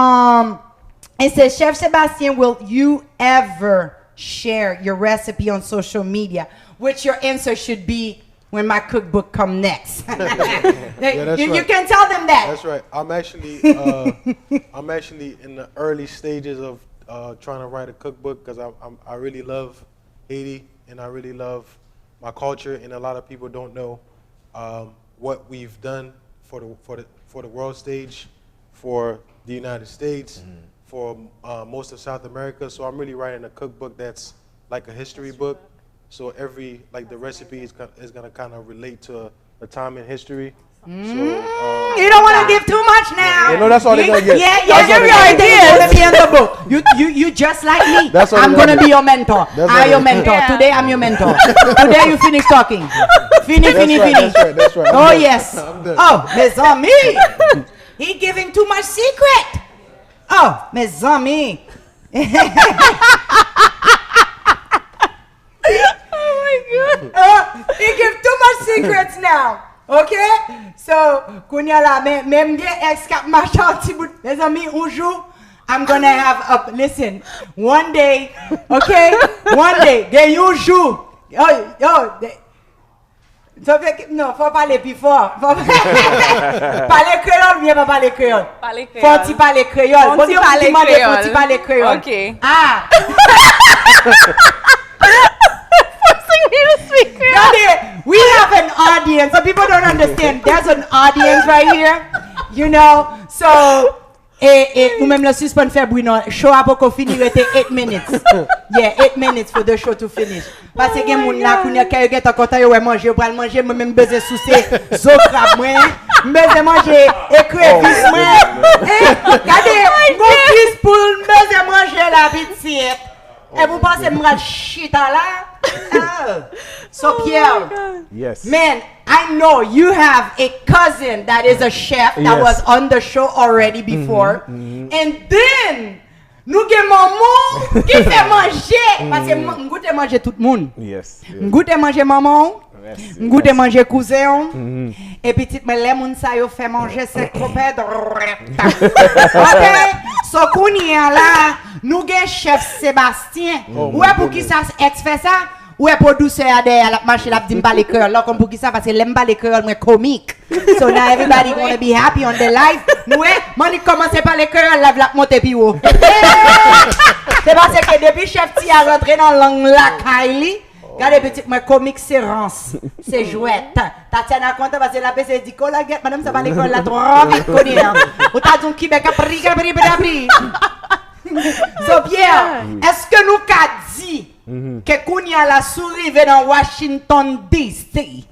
it says, Chef Sebastien, will you ever share your recipe on social media? Which your answer should be when my cookbook come next. Yeah, that's you right. can tell them that. That's right. I'm actually in the early stages of trying to write a cookbook because I really love Haiti and I really love my culture, and a lot of people don't know what we've done for the world stage, for the United States, for most of South America. So I'm really writing a cookbook that's like a history book. So the recipe is gonna kind of relate to a time in history. So, you don't want to give too much now. You know, that's all they're gonna get. Yeah, give your ideas. Gonna be in the book. You just like me. I'm gonna be your mentor. I'm your mentor. Yeah. Today I'm your mentor. Today you finish talking. Finish. That's right. Oh yes. Oh, mes amis. He giving too much secret. Oh, mes amis. Oh my God. He give too much secrets now. Okay? So, Kounya la, même gen ex kap machan ti bout. Les amis, un jour, I'm gonna have listen, one day, okay? One day, then you jour. Non, faut parler plus fort. Parler créole, bien pas parler créole. Faut parler créole. Faut parler créole. Okay. Ah. We have an audience, so people don't understand. There's an audience right here, you know. So, ou même le suspend fait bruit non. Show a pas fini, il était 8 minutes. Yeah, 8 minutes for the show to finish. Parce que moun la kounya kay get content yo manger, pour manger moi même besoin sous ces zo crab moi. Besoin manger écrevisse moi. Regardez, mon fils pour besoin manger la petite. Et vous pensez que je shit là? So Pierre, yes, man, I know you have a cousin that is a chef that was on the show already before, and then nous avons maman qui fait manger parce que nous goûtons manger tout le monde. Yes. Nous goûtons manger maman. Nous goûtons manger cousin. Et petite mais les moun sa yo fait manger c'est copède. OK. So kounya là, nous avons chef Sebastien. Ouais pour qui ça ex fait ça? Ouais producer derrière la marché la dit pas les cœurs là comme pour qui ça parce que l'aime pas les cœurs mais comique. So now everybody gonna be happy on the live. Ouais, mani commencer par les cœurs la monter puis haut. C'est parce que depuis chef Thia rentré dans langue la Kylie. Regardez petit moi comique c'est rance, c'est jouette. Tatiana compte parce que la PC dit collègue madame ça va l'école là trop vite connaît. Ou t'as dit qui bec appris. So Pierre, est-ce que nous qu'a dit que Kounia la sourive dans Washington DC?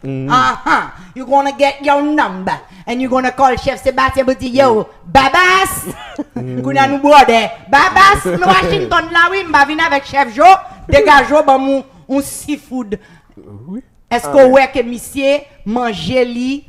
You're gonna get your number and you're gonna call Chef Sebastien and say, yo, Babas, Kounia nous borde, Babas, Washington là oui, m'a venu avec Chef Joe, dégageons bon un seafood. Est-ce que ouais que monsieur manger li,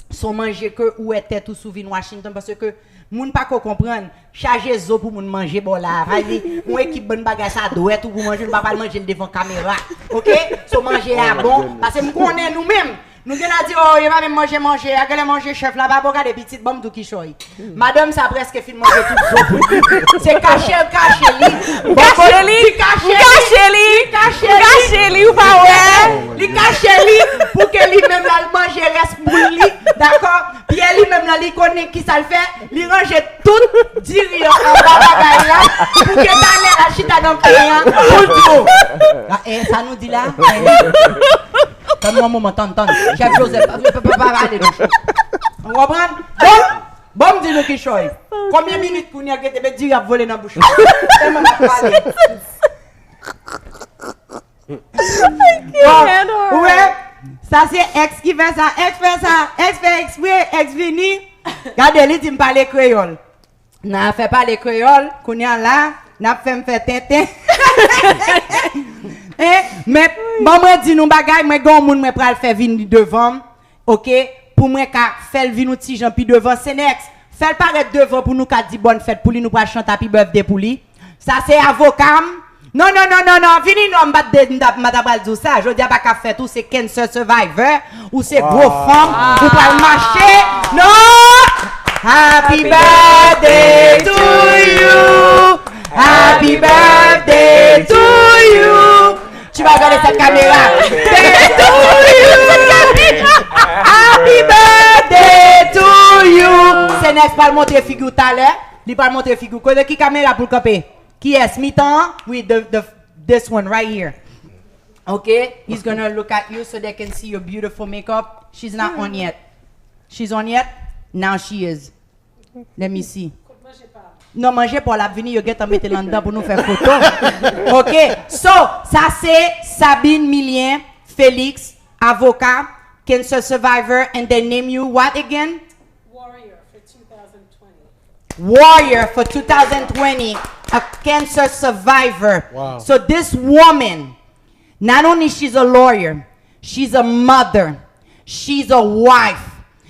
son manger que ou était tout souvin Washington parce que moun pas comprendre charger zo pour moun manger bon là vas-y on équipe bonne bagage ça doit tout pour manger pas manger devant caméra OK so manger à bon parce que nous connaît nous même nous gars dit oh il va même manger à quel manger chef là pas regarder petite bombe tout qui choy madame ça presque fin manger tout zo c'est caché li ou pas ouais li caché li pour que lui même là manger reste pour lui d'accord puis lui même là il connaît qui ça le fait il range tout dire en bas bagaille là pour que d'aller la chita dans client pour tout et ça nous dit là comme moment t'entends chef Joseph pas aller on comprend bon dis nous qui choy combien de minutes pour nous que te dire à voler dans bouche tellement pas parler ouais ça c'est ex qui fait ça ex fait exprès ex vini regardez lui dit me parler créole n'a fait parler créole kounya là n'a fait me faire tintin mais maman dit nous bagay moi gon moun moi pral faire venir devant OK pour moi ka faire venir petit Jean puis devant Senex faire paraître devant pour nous ka di bonne fête pour lui nous pral chanter happy birthday pour lui ça c'est avocat non vini non m'd'abal dire ça je dis pas ka faire tout c'est cancer survivor ou c'est gros femme ou pas marcher non happy birthday to you happy birthday to you tu vas regarder cette caméra happy birthday to you c'est n'est pas montrer figure tout à l'heure il pas montrer figure qui caméra pour camper Yes, Mitan with this one right here. Okay, he's gonna look at you so they can see your beautiful makeup. She's not on yet. She's on yet? Now she is. Let me see. Non, manger pour la venir, yo get en mettre là-dedans pour nous faire photo. OK. So, ça c'est Sabine Millien, Félix, avocat, cancer survivor, and they name you what again? Warrior for 2020. Warrior for 2020, a cancer survivor. Wow. So this woman, not only she's a lawyer, she's a mother, she's a wife.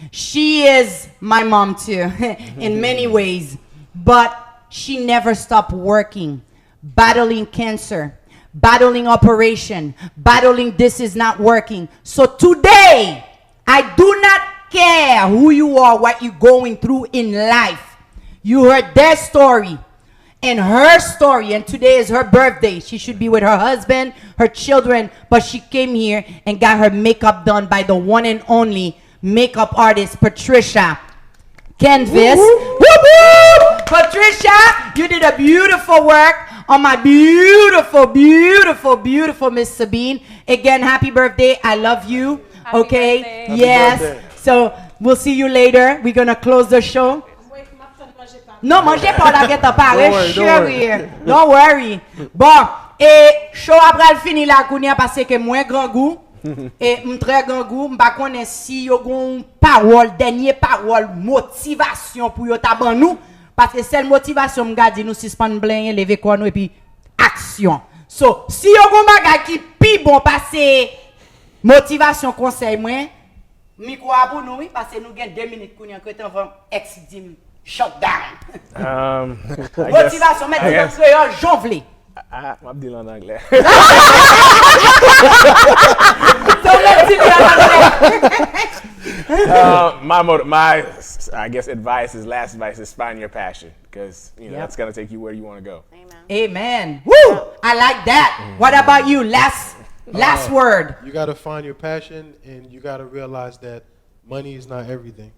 She is my mom too, in many ways. But she never stopped working, battling cancer, battling operation, battling this is not working. So today, I do not care who you are, what you're going through in life. You heard their story and her story, and today is her birthday. She should be with her husband, her children, but she came here and got her makeup done by the one and only makeup artist, Patricia. Canvas. Patricia, you did a beautiful work on my beautiful, beautiful, beautiful Miss Sabine. Again, happy birthday. I love you. Happy Okay. birthday. Happy Yes. birthday. So we'll see you later. We're gonna close the show. Non, mangez pas la guette à Paris, chérie. Don't worry. Bon, et show après le fini la kounia parce que moi grand goût. Et très grand goût, m'pa connais si yo gon parole, dernier parole, motivation pour yo taban nous parce que c'est motivation m'ga di nous suspend blanc, lever quoi nous et puis action. So, si yo gon bagay qui pi bon passer motivation conseil moi, micro pour nous parce que nous gain 2 minutes kounia que t'en va XD shutdown. Motivation mettre dans créole jonvler. I'm dealing en anglais. My I guess last advice is find your passion because that's gonna take you where you want to go. Amen. Amen. Woo! I like that. What about you? Last word. You got to find your passion, and you got to realize that money is not everything.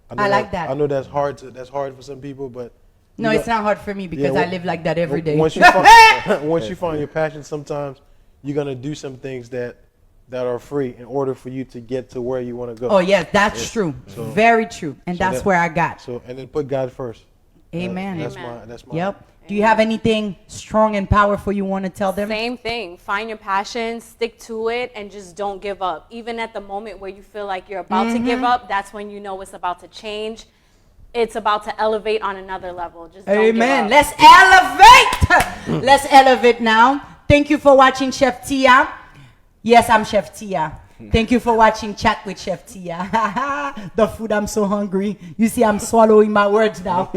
I like that. I know that's hard for some people, but No, it's not hard for me because I live like that every day. Once you find your passion, sometimes you're gonna do some things that are free in order for you to get to where you want to go. Oh yes, that's true. So- Very true. And that's where I got. So and then put God first. Amen. That's Amen. my. Yep. Do you have anything strong and powerful you want to tell them? Same thing. Find your passion, stick to it, and just don't give up. Even at the moment where you feel like you're about to give up, that's when you know it's about to change. It's about to elevate on another level. Just don't Amen. give up. Let's elevate. Let's elevate now. Thank you for watching Chef Thia. Yes, I'm Chef Thia. Thank you for watching Chat with Chef Thia. The food, I'm so hungry. You see, I'm swallowing my words now.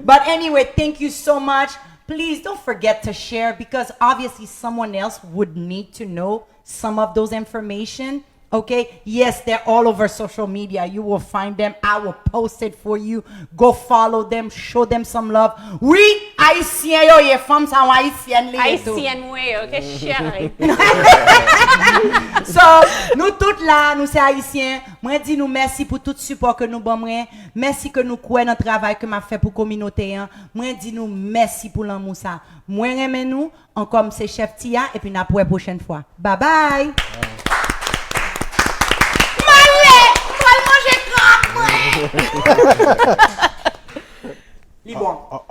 But anyway, thank you so much. Please don't forget to share because obviously someone else would need to know some of those information. Okay, yes, they're all over social media. You will find them. I will post it for you. Go follow them. Show them some love. Oui, Haïtien yo, ye femme sa Haïtienne li tout. Haïtien way, okay, chérie. So, nous toutes là, nous c'est Haïtiens. Moi dis nous merci pour tout support que nous bon moi. Merci que nous croyons dans le travail que m'a fait pour communauté. Moi dis nous merci pour l'amour ça. Moi aime nous, encore c'est Chef Thia et puis n'a pour la prochaine fois. Bye bye.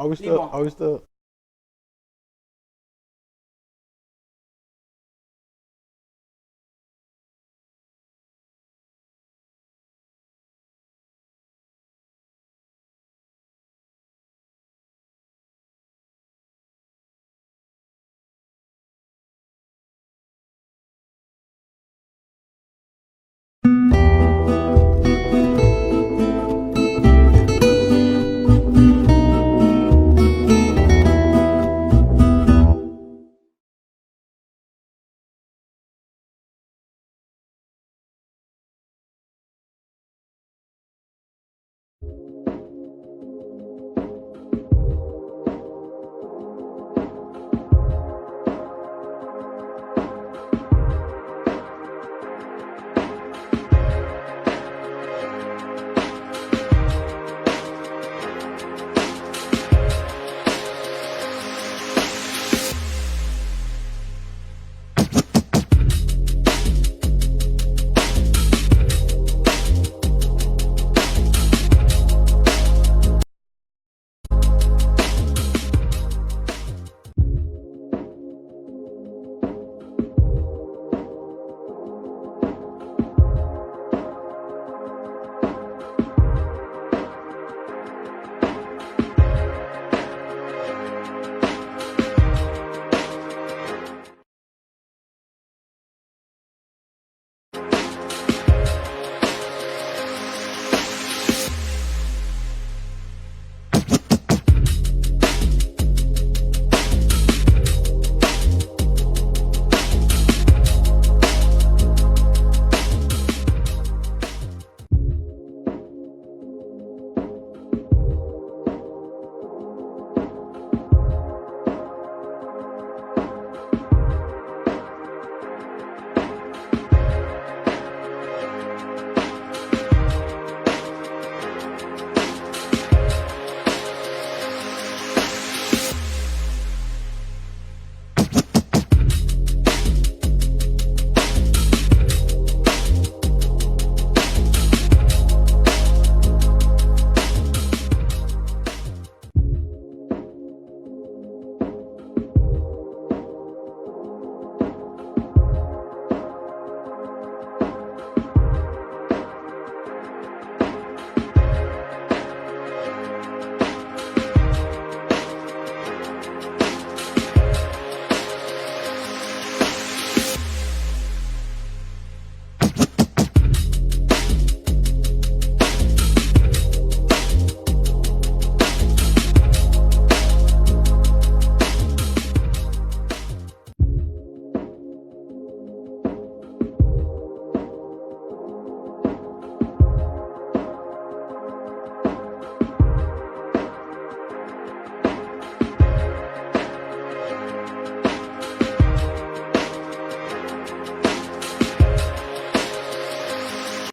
Are we still?